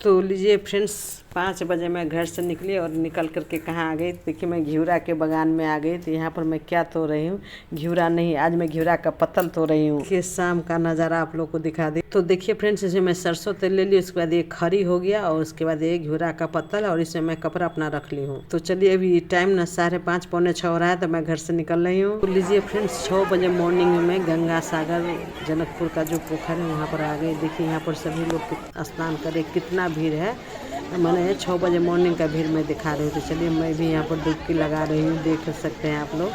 तो लीजिए फ्रेंड्स, 5 बजे मैं घर से निकली और निकल करके कहाँ आ गई। देखिए मैं घिउरा के बागान में आ गई। तो यहाँ पर मैं क्या तोड़ रही हूँ, घिउरा नहीं, आज मैं घिउरा का पत्तल तोड़ रही हूँ। कि शाम का नज़ारा आप लोग को दिखा दी। तो देखिए फ्रेंड्स, इसमें मैं सरसों तेल ले ली, उसके बाद ये खरी हो गया और उसके बाद ये घिउरा का पत्तल, और इसमें मैं कपड़ा अपना रख ली हूँ। तो चलिए अभी टाइम ना 5:30 पौने 6 हो रहा है, तो मैं घर से निकल रही हूँ। तो लीजिए फ्रेंड्स, 6 बजे मॉर्निंग में गंगा सागर जनकपुर का जो पोखर है वहाँ पर आ गए। देखिए यहाँ पर सभी लोग स्नान करे, कितना भीड़ है। मैंने 6 बजे मॉर्निंग का भीड़ में दिखा रही हूँ। तो चलिए मैं भी यहाँ पर डुबकी लगा रही हूँ, देख सकते हैं आप लोग।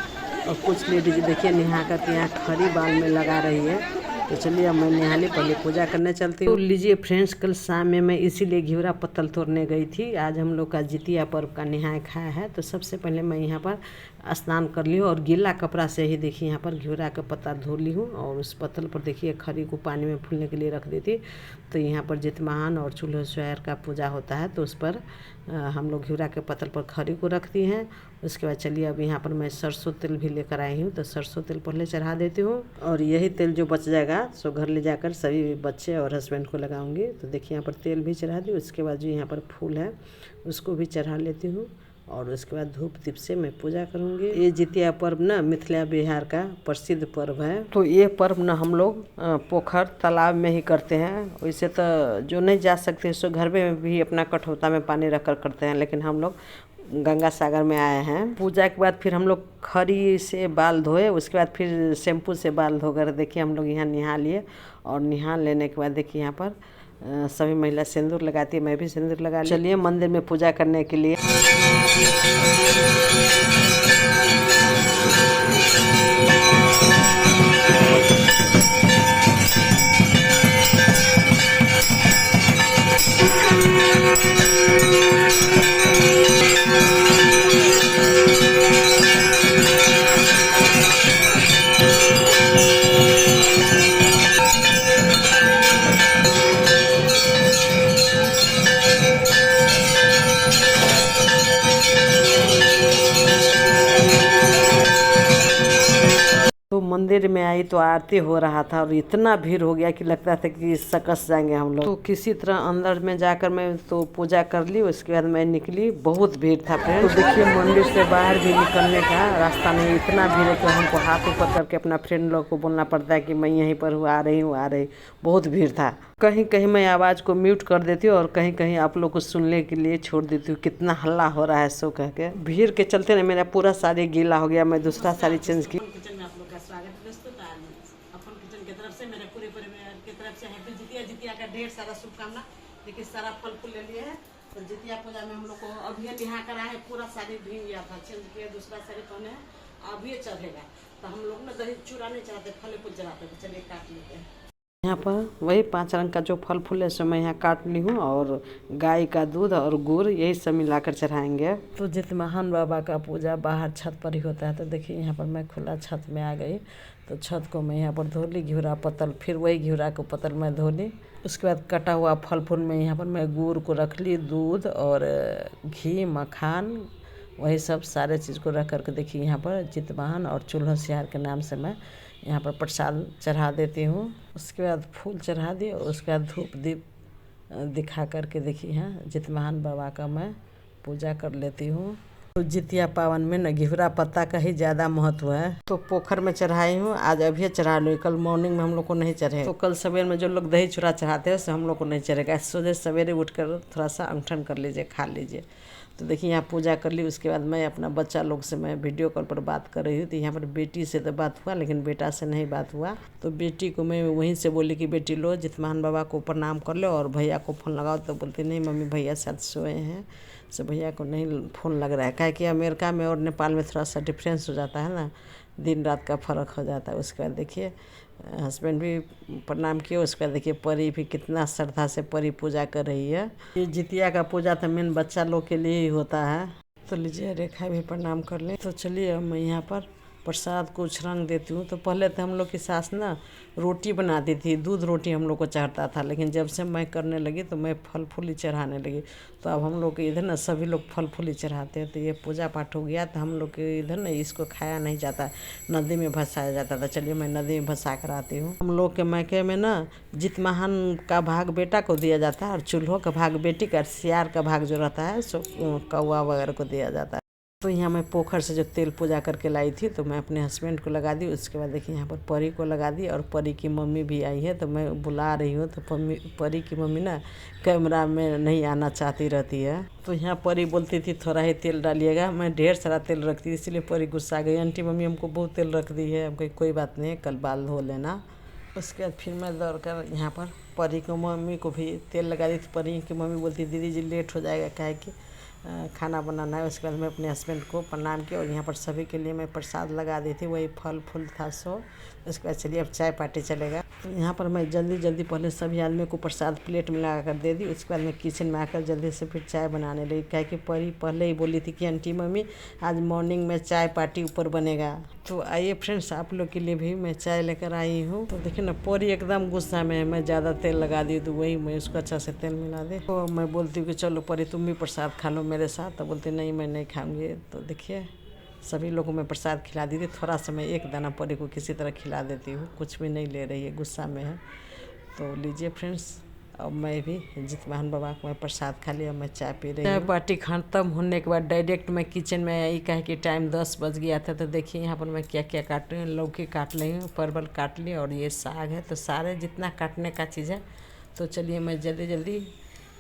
और कुछ लेडीज देखिए नहा करके यहाँ खरी बाल में लगा रही है। तो चलिए अब मैं नहा ली, पहले पूजा करने चलती हूँ। तो लीजिए फ्रेंड्स, कल शाम में मैं इसीलिए घिउरा पत्तल तोड़ने गई थी। आज हम लोग का जितिया पर्व का नहाय खाया है। तो सबसे पहले मैं यहाँ पर स्नान कर ली हूँ और गीला कपड़ा से ही देखिए यहाँ पर घिउरा का पत्ता धो ली हूँ। और उस पत्तल पर देखिए खरी को पानी में फूलने के लिए रख दी थी। तो यहाँ पर जितवाहन और चूल्हे शहर का पूजा होता है, तो उस पर हम लोग घिउरा के पत्तल पर खरी को रखती हैं। उसके बाद चलिए अब यहाँ पर मैं सरसों तेल भी लेकर आई हूँ। तो सरसों तेल पहले चढ़ा देती हूँ और यही तेल जो बच जाएगा सो घर ले जाकर सभी बच्चे और हस्बैंड को लगाऊंगी। तो देखिए यहाँ पर तेल भी चढ़ा दी। उसके बाद जो यहाँ पर फूल है उसको भी चढ़ा लेती हूँ और उसके बाद धूप दीप से मैं पूजा करूँगी। ये जितिया पर्व ना मिथिला बिहार का प्रसिद्ध पर्व है। तो ये पर्व ना हम लोग पोखर तालाब में ही करते हैं। वैसे तो जो नहीं जा सकते सो घर में भी अपना कठौता में पानी रख कर करते हैं, लेकिन हम लोग गंगा सागर में आए हैं। पूजा के बाद फिर हम लोग खरी से बाल धोए, उसके बाद फिर शैम्पू से बाल धोकर देखिए हम लोग यहाँ नहा लिए। और नहा लेने के बाद देखिए यहाँ पर सभी महिला सिंदूर लगाती है, मैं भी सिंदूर लगा ली। चलिए मंदिर में पूजा करने के लिए। तो मंदिर में आई तो आरती हो रहा था और इतना भीड़ हो गया कि लगता था कि सकस जाएंगे हम लोग। तो किसी तरह अंदर में जाकर मैं तो पूजा कर ली। उसके बाद मैं निकली, बहुत भीड़ था फ्रेंड। तो देखिए मंदिर से बाहर भी निकलने का रास्ता नहीं, इतना भीड़ है कि हमको हाथ ऊपर करके अपना फ्रेंड लोग को बोलना पड़ता है कि मैं यहीं पर हूँ, आ रही हूँ, आ रही। बहुत भीड़ था। कहीं कहीं मैं आवाज़ को म्यूट कर देती हूँ और कहीं कहीं आप लोग को सुनने के लिए छोड़ देती हूँ, कितना हल्ला हो रहा है सो कह के। भीड़ के चलते ना मेरा पूरा साड़ी गीला हो गया। मैं दूसरा साड़ी चेंज की। स्वागत दोस्तों, अपन किचन की तरफ से मेरे पूरे परिवार की तरफ से हैप्पी जितिया। जितिया का ढेर सारा शुभकामना। देखिए सारा फल फूल ले लिए हैं। तो जितिया पूजा में हम लोग को अभी नहा कर आए, पूरा साड़ी भीग गया था, चेंज किया, दूसरा साड़ी पहने हैं, अभी चढ़ेगा। तो हम लोग ना दही चूड़ा नहीं चढ़ाते, फल फूल चढ़ाते। तो चलिए काट लेते हैं। यहाँ पर वही 5 रंग का जो फल फूल है सो मैं यहाँ काट ली हूँ और गाय का दूध और गुड़ यही सब मिलाकर चढ़ाएंगे। तो जितवाहन बाबा का पूजा बाहर छत पर ही होता है। तो देखिए यहाँ पर मैं खुला छत में आ गई। तो छत को मैं यहाँ पर धो ली, घिउरा पत्तल, फिर वही घिउरा को पत्तल मैं धो ली। उसके बाद कटा हुआ फल फूल में यहाँ पर मैं गुड़ को रख ली, दूध और घी मखान वही सब सारे चीज़ को रख करके देखिए यहाँ पर जितवाहन और चूल्हा सियार के नाम से मैं यहाँ पर प्रसाद चढ़ा देती हूँ। उसके बाद फूल चढ़ा दी और उसके बाद धूप दीप दिखा करके देखिए यहाँ जितवाहन बाबा का मैं पूजा कर लेती हूँ। तो जितिया पावन में न घिउरा पत्ता का ही ज़्यादा महत्व है। तो पोखर में चढ़ाई हूँ, आज अभी चढ़ा ली। कल मॉर्निंग में हम लोग को नहीं चढ़े। तो कल सवेर में जो लोग दही चूड़ा चढ़ाते हैं हम लोग को नहीं चढ़ेगा। सोचे सवेरे उठकर थोड़ा सा अंगठन कर लीजिए, खा लीजिए। तो देखिए यहाँ पूजा कर ली। उसके बाद मैं अपना बच्चा लोग से मैं वीडियो कॉल पर बात कर रही हूँ। तो यहाँ पर बेटी से तो बात हुआ, लेकिन बेटा से नहीं बात हुआ। तो बेटी को मैं वहीं से बोली कि बेटी लो जितवाहन बाबा को प्रणाम कर लो और भैया को फ़ोन लगाओ। तो बोलती नहीं मम्मी, भैया साथ सोए हैं, सो भैया को नहीं फ़ोन लग रहा है। क्या कि अमेरिका में और नेपाल में थोड़ा सा डिफरेंस हो जाता है ना, दिन रात का फ़र्क हो जाता है। उसके बाद देखिए हस्बैंड भी प्रणाम किए। उसके बाद देखिए परी भी कितना श्रद्धा से परी पूजा कर रही है। ये जितिया का पूजा तो मेन बच्चा लोग के लिए ही होता है। तो लीजिए रेखा भी प्रणाम कर ले। तो चलिए अब मैं यहाँ पर प्रसाद को छरंग देती हूँ। तो पहले तो हम लोग की सास ना रोटी बनाती थी, दूध रोटी हम लोग को चढ़ता था, लेकिन जब से मैं करने लगी तो मैं फल फूल ही चढ़ाने लगी। तो अब हम लोग के इधर ना सभी लोग फल फूल ही चढ़ाते हैं। तो ये पूजा पाठ हो गया। तो हम लोग के इधर ना इसको खाया नहीं जाता, नदी में भसाया जाता था। चलिए मैं नदी में भसा कर आती हूँ। हम लोग के मैके में ना जितवाहन का भाग बेटा को दिया जाता है और चूल्हों का भाग बेटी का, सियार का भाग जो रहता है सो कौआ वगैरह को दिया जाता है। तो यहाँ मैं पोखर से जो तेल पूजा करके लाई थी तो मैं अपने हस्बैंड को लगा दी। उसके बाद देखिए यहाँ पर परी को लगा दी और परी की मम्मी भी आई है। तो मैं बुला रही हूँ। तो परी की मम्मी ना कैमरा में नहीं आना चाहती रहती है। तो यहाँ परी बोलती थी थोड़ा ही तेल डालिएगा, मैं ढेर सारा तेल रखती थी, इसलिए परी गुस्सा गई। आंटी मम्मी हमको बहुत तेल रख दी है। हम कही कोई बात नहीं, कल बाल धो लेना। उसके बाद फिर मैं दौड़ कर यहाँ पर परी को मम्मी को भी तेल लगा दी। तो परी की मम्मी बोलती दीदी जी लेट हो जाएगा, काहे कि खाना बनाना है। उसके बाद मैं अपने हस्बैंड को प्रणाम किया और यहाँ पर सभी के लिए मैं प्रसाद लगा दी थी, वही फल फूल था सो। उसके बाद चलिए अब चाय पार्टी चलेगा। तो यहाँ पर मैं जल्दी जल्दी पहले सभी आदमी को प्रसाद प्लेट में लगा कर दे दी। उसके बाद मैं किचन में आकर जल्दी से फिर चाय बनाने लगी, क्या कि परी पहले ही बोली थी कि आंटी मम्मी आज मॉर्निंग में चाय पार्टी ऊपर बनेगा। तो आइए फ्रेंड्स, आप लोग के लिए भी मैं चाय लेकर आई हूँ। तो देखिए ना परी एकदम गुस्सा में है, मैं ज़्यादा तेल लगा दी तो वही मैं उसको अच्छा से तेल मिला दे। तो मैं बोलती हूँ कि चलो परी तुम भी प्रसाद खा लो मेरे साथ। तो बोलती नहीं मैं नहीं खाऊंगी। तो देखिए सभी लोगों को मैं प्रसाद खिला दी थी। थोड़ा सा मैं एक दाना परी को किसी तरह खिला देती हूँ, कुछ भी नहीं ले रही है, गुस्सा में है। तो लीजिए फ्रेंड्स, अब मैं भी जितवाहन बाबा को मैं प्रसाद खा लिया, मैं चाय पी रही हूँ। चाय पार्टी खत्म होने के बाद डायरेक्ट मैं किचन में आई, कहे कि टाइम 10 बज गया था। तो देखिए यहाँ पर मैं क्या क्या काट रही हूँ। लौकी काट ली हूँ, परवल काट ली और ये साग है। तो सारे जितना काटने का चीज़ है तो चलिए मैं जल्दी जल्दी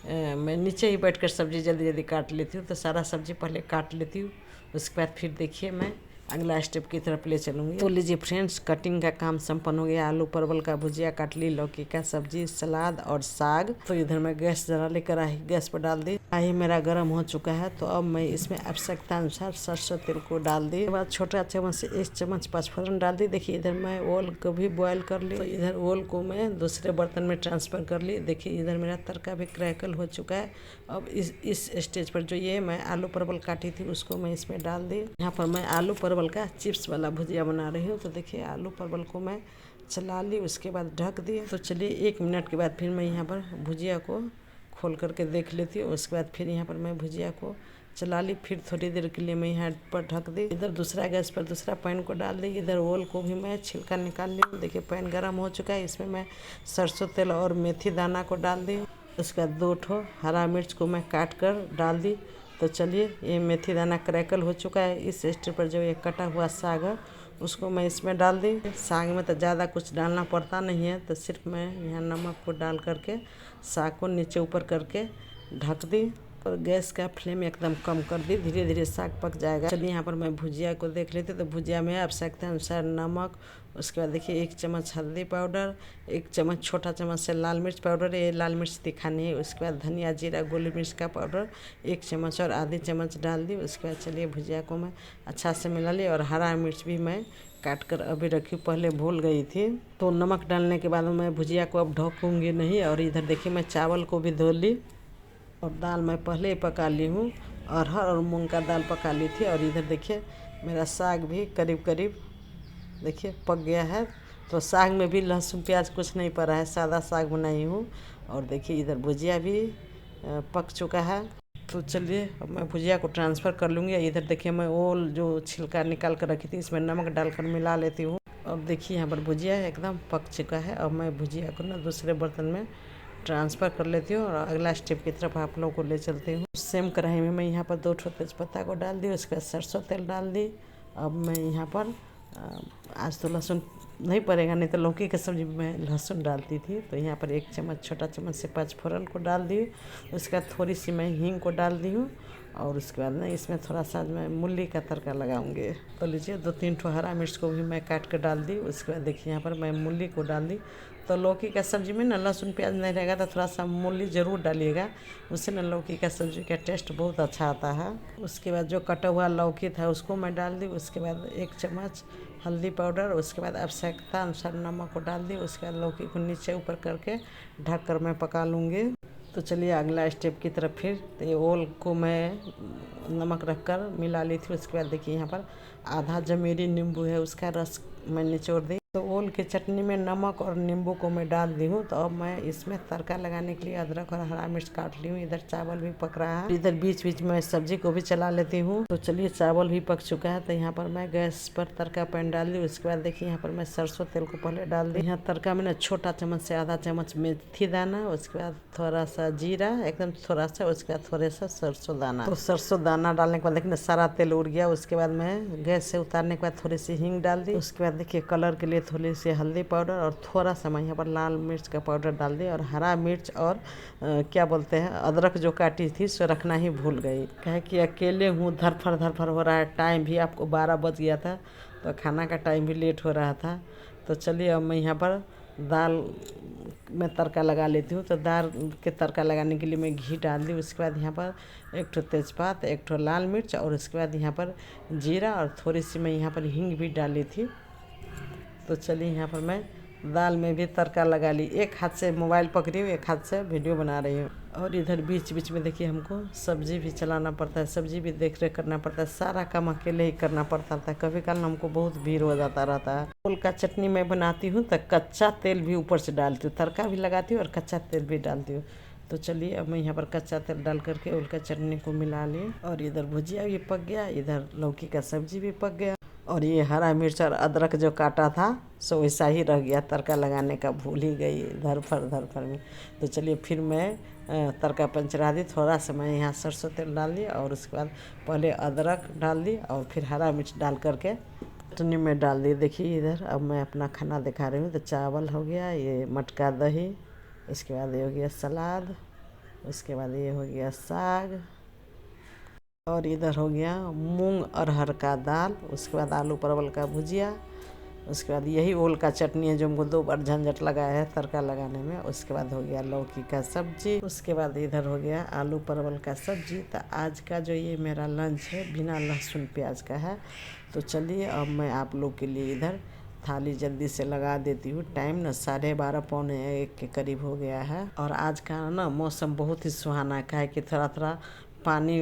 मैं नीचे ही बैठकर सब्ज़ी जल्दी जल्दी काट लेती हूँ। तो सारा सब्ज़ी पहले काट लेती हूँ, उसके बाद फिर देखिए मैं अगला स्टेप की तरफ ले चलूँगी। तो लीजिए फ्रेंड्स, कटिंग का काम संपन्न हो गया। आलू परवल का भुजिया काट ली, लौकी का सब्जी, सलाद और साग। तो इधर मैं गैस जला लेकर कढ़ाई गैस पर डाल दी। कढ़ाई मेरा गर्म हो चुका है। तो अब मैं इसमें आवश्यकता अनुसार सरसों तेल को डाल दी। उसके बाद छोटा चम्मच से 1 चम्मच पचफोरन डाल दी। देखिए इधर मैं ओल को भी बॉयल कर ली। तो इधर ओल को मैं दूसरे बर्तन में ट्रांसफ़र कर ली। देखिए इधर मेरा तड़का भी क्रैकल हो चुका है। अब इस स्टेज पर जो ये मैं आलू परवल काटी थी उसको मैं इसमें डाल दी। यहाँ पर मैं आलू परवल का चिप्स वाला भुजिया बना रही हूँ। तो देखिए आलू परवल को मैं चला ली, उसके बाद ढक दिए। तो चलिए 1 मिनट के बाद फिर मैं यहाँ पर भुजिया को खोल करके देख लेती हूँ। उसके बाद फिर यहाँ पर मैं भुजिया को चला ली, फिर थोड़ी देर के लिए मैं यहाँ पर ढक दी। इधर दूसरा गैस पर दूसरा पैन को डाल दी। इधर ओल को भी मैं छिलका निकाल ली। देखिए पैन गर्म हो चुका है, इसमें मैं सरसों तेल और मेथी दाना को डाल दी। उसके बाद 2 ठो हरा मिर्च को मैं काट कर डाल दी। तो चलिए ये मेथी दाना क्रैकल हो चुका है। इस स्टेज पर जो ये कटा हुआ साग है उसको मैं इसमें डाल दी। साग में तो ज़्यादा कुछ डालना पड़ता नहीं है, तो सिर्फ मैं यहाँ नमक को डाल करके साग को नीचे ऊपर करके ढक दी और गैस का फ्लेम एकदम कम कर दी। धीरे धीरे साग पक जाएगा। चलिए यहाँ पर मैं भुजिया को देख लेती। तो भुजिया में आवश्यकता अनुसार नमक, उसके बाद देखिए 1 चम्मच हल्दी पाउडर, 1 चम्मच छोटा चम्मच से लाल मिर्च पाउडर, ये लाल मिर्च तीखा नहीं है। उसके बाद धनिया जीरा गोली मिर्च का पाउडर 1 चम्मच और आधी चम्मच डाल दी। उसके बाद चलिए भुजिया को मैं अच्छा से मिला ली और हरा मिर्च भी मैं काट कर अभी रखी, पहले भूल गई थी। तो नमक डालने के बाद मैं भुजिया को अब ढकूँगी नहीं। और इधर देखिए मैं चावल को भी धो ली और दाल मैं पहले ही पका ली हूँ, अरहर और मूंग का दाल पका ली थी। और इधर देखिए मेरा साग भी करीब करीब देखिए पक गया है। तो साग में भी लहसुन प्याज कुछ नहीं पड़ा है, सादा साग बनाई हूँ। और देखिए इधर भुजिया भी पक चुका है। तो चलिए अब मैं भुजिया को ट्रांसफ़र कर लूँगी। इधर देखिए मैं ओल जो छिलका निकाल कर रखी थी इसमें नमक डालकर मिला लेती हूँ। अब देखिए यहाँ पर भुजिया एकदम पक चुका है। अब मैं भुजिया को ना दूसरे बर्तन में ट्रांसफ़र कर लेती हूँ और अगला स्टेप की तरफ आप लोगों को ले चलती हूँ। सेम कढ़ाई में मैं यहाँ पर 2 ठो तेज़पत्ता को डाल दी, उसके बाद सरसों तेल डाल दी। अब मैं यहाँ पर आज तो लहसुन नहीं पड़ेगा, नहीं तो लौकी की सब्ज़ी में लहसुन डालती थी। तो यहाँ पर 1 चम्मच छोटा चम्मच से पचफोरन को डाल दी। उसके बाद थोड़ी सी मैं हींग को डाल दी हूँ और उसके बाद ना इसमें थोड़ा सा मैं मूली का तड़का लगाऊंगी। तो लीजिए 2-3 ठो हरा मिर्च को भी मैं काट कर डाल दी। उसके बाद देखिए यहाँ पर मैं मूली को डाल दी। तो लौकी का सब्ज़ी में ना लहसुन प्याज नहीं रहेगा तो थोड़ा सा मूली ज़रूर डालिएगा, उससे ना लौकी का सब्ज़ी का टेस्ट बहुत अच्छा आता है। उसके बाद जो कटा हुआ लौकी था उसको मैं डाल दी। उसके बाद 1 चम्मच हल्दी पाउडर, उसके बाद आवश्यकता अनुसार नमक को डाल दी। उसके बाद लौकी को नीचे ऊपर करके ढक कर मैं पका लूँगी। तो चलिए अगला स्टेप की तरफ फिर। तो ये ओल को मैं नमक रखकर मिला ली थी। उसके बाद देखिए यहाँ पर आधा जो मेरी नींबू है उसका रस मैं निचोड़ दी। तो ओल की चटनी में नमक और नींबू को मैं डाल दी हूँ। तो अब मैं इसमें तड़का लगाने के लिए अदरक और हरा मिर्च काट ली हूँ। इधर चावल भी पक रहा है, इधर बीच बीच में सब्जी को भी चला लेती हूँ। तो चलिए चावल भी पक चुका है। तो यहाँ पर मैं गैस पर तड़का पैन डाल दी। उसके बाद देखिए यहाँ पर मैं सरसों तेल को पहले डाल दी। यहाँ तड़का मैंने छोटा चम्मच से आधा चम्मच मेथी दाना, उसके बाद थोड़ा सा जीरा, एकदम थोड़ा सा, उसके बाद थोड़ा सा सरसों दाना। तो सरसों दाना डालने के बाद देखिए सारा तेल उड़ गया। उसके बाद मैं गैस से उतारने के बाद थोड़ी सी हींग डाल दी। उसके बाद देखिए कलर के लिए थोड़ी सी हल्दी पाउडर और थोड़ा सा मैं यहाँ पर लाल मिर्च का पाउडर डाल दी। और हरा मिर्च और क्या बोलते हैं अदरक जो काटी थी सो रखना ही भूल गई, कहे कि अकेले हूँ, धरफड़ हो रहा है। टाइम भी आपको 12 बज गया था, तो खाना का टाइम भी लेट हो रहा था। तो चलिए अब मैं यहाँ पर दाल में तड़का लगा लेती हूँ। तो दाल के तड़का लगाने के लिए मैं घी डाल दी। उसके बाद यहाँ पर एक ठो तेज़पात, एक ठो लाल मिर्च और उसके बाद यहाँ पर जीरा और थोड़ी सी मैं यहाँ पर हींग भी डाली थी। तो चलिए यहाँ पर मैं दाल में भी तड़का लगा ली। एक हाथ से मोबाइल पकड़ी हूँ, एक हाथ से वीडियो बना रही हूँ। और इधर बीच बीच में देखिए हमको सब्जी भी चलाना पड़ता है, सब्जी भी देख रेख करना पड़ता है। सारा काम अकेले ही करना पड़ता था। कभी कल हमको बहुत भीड़ हो जाता रहता है। ओल का चटनी मैं बनाती हूँ तो कच्चा तेल भी ऊपर से डालती हूँ, तड़का भी लगाती हूँ और कच्चा तेल भी डालती हूँ। तो चलिए अब मैं यहाँ पर कच्चा तेल डाल करके ओल का चटनी को मिला ली। और इधर भुजिया भी पक गया, इधर लौकी का सब्जी भी पक गया। और ये हरा मिर्च और अदरक जो काटा था सो वैसा ही रह गया, तड़का लगाने का भूल ही गई धरफड़ में। तो चलिए फिर मैं तड़का पंचरा दी। थोड़ा सा मैं यहाँ सरसों तेल डाल दी और उसके बाद पहले अदरक डाल दी और फिर हरा मिर्च डाल करके चटनी में डाल दी। देखिए इधर अब मैं अपना खाना दिखा रही हूँ। तो चावल हो गया, ये मटका दही, इसके बाद ये हो गया सलाद, उसके बाद ये हो गया साग, और इधर हो गया मूंग अरहर का दाल, उसके बाद आलू परवल का भुजिया, उसके बाद यही ओल का चटनी है जो हमको 2 बार झंझट लगाया है तड़का लगाने में। उसके बाद हो गया लौकी का सब्जी, उसके बाद इधर हो गया आलू परवल का सब्जी। तो आज का जो ये मेरा लंच है बिना लहसुन प्याज का है। तो चलिए अब मैं आप लोग के लिए इधर थाली जल्दी से लगा देती हूँ। टाइम ना 12:30 पौने 1 के करीब हो गया है। और आज का ना मौसम बहुत ही सुहाना का है कि थोड़ा थोड़ा पानी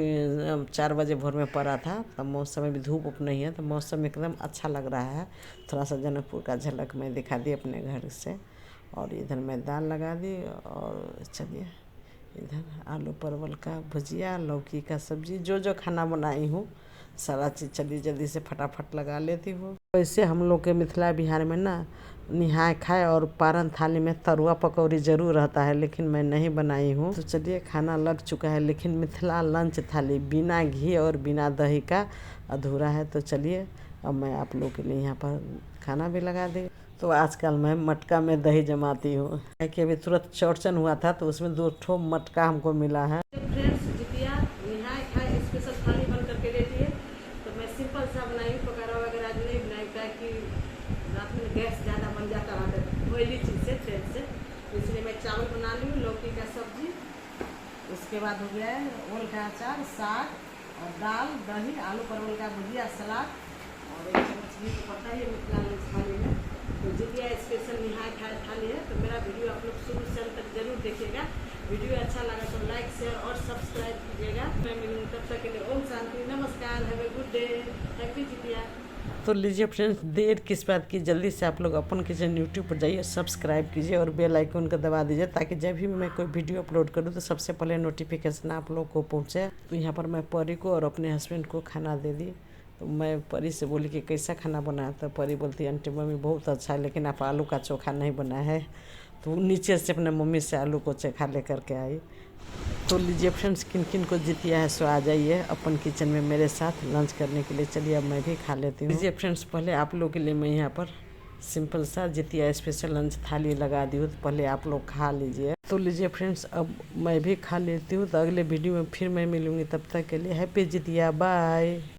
4 बजे भोर में पड़ा था। तब मौसम में भी धूप उप नहीं है, तो मौसम एकदम अच्छा लग रहा है। थोड़ा सा जनकपुर का झलक मैं दिखा दी अपने घर से। और इधर मैं दाल लगा दी। और चलिए इधर आलू परवल का भुजिया, लौकी का सब्जी, जो खाना बनाई हूँ सारा चीज़ चलिए जल्दी से फटाफट लगा लेती हूँ। वैसे हम लोग के मिथिला बिहार में ना निहाय खाए और पारन थाली में तरुआ पकौड़ी जरूर रहता है, लेकिन मैं नहीं बनाई हूँ। तो चलिए खाना लग चुका है, लेकिन मिथिला लंच थाली बिना घी और बिना दही का अधूरा है। तो चलिए अब मैं आप लोग के लिए यहाँ पर खाना भी लगा दी। तो आजकल मैं मटका में दही जमाती हूँ, कि अभी तुरंत चौड़चन हुआ था तो उसमें 2 ठो मटका हमको मिला है। फ्रेंड्स जितिया निहाय खाए स्पेशल थाली बन करके देती है। तो मैं सिंपल सा बनाई हूँ, पकौड़ा वगैरह आज नहीं बनाई, क्या कि रात में गैस ज़्यादा बन जाता रहता है ऑयली चीज़ से तेल से। इसलिए मैं चावल बना ली हूँ, लौकी का सब्जी, उसके बाद हो गया है ओल का अचार, साग और दाल, दही, आलू परवल का भुजिया, सलाद और 1 चम्मच घी तो पड़ता ही है मिथिला लंच थाली में। तो जितिया स्पेशल निहाय खाए थाली है। तो मेरा वीडियो आप लोग शुरू से अंत तक जरूर देखिएगा। वीडियो अच्छा लगा तो लाइक शेयर और सब्सक्राइब कीजिएगा। मैं मिलूँगी तब तक के लिए। ओम शांति, नमस्कार, have a good day, happy Jitiya. तो लीजिए फ्रेंड्स, देर किस बात की, जल्दी से आप लोग अपन किचन यूट्यूब पर जाइए, सब्सक्राइब कीजिए और बेल आइकन को दबा दीजिए, ताकि जब भी मैं कोई वीडियो अपलोड करूँ तो सबसे पहले नोटिफिकेशन आप लोग को पहुँचे। तो यहाँ पर मैं परी को और अपने हस्बैंड को खाना दे दी। तो मैं परी से बोली कि कैसा खाना बनाया। तो परी बोलती आंटी मम्मी बहुत अच्छा है, लेकिन आप आलू का चोखा नहीं बनाया है। तो वो नीचे से अपने मम्मी से आलू को चोखा ले करके आई। तो लीजिए फ्रेंड्स, किन किन को जितिया है सो आ जाइए अपन किचन में मेरे साथ लंच करने के लिए। चलिए अब मैं भी खा लेती हूँ। लीजिए फ्रेंड्स, पहले आप लोग के लिए मैं यहाँ पर सिंपल सा जितिया स्पेशल लंच थाली लगा दी हूँ। तो पहले आप लोग खा लीजिए। तो लीजिए फ्रेंड्स, अब मैं भी खा लेती हूँ। तो अगले वीडियो में फिर मैं मिलूँगी, तब तक के लिए हैप्पी जितिया, बाय।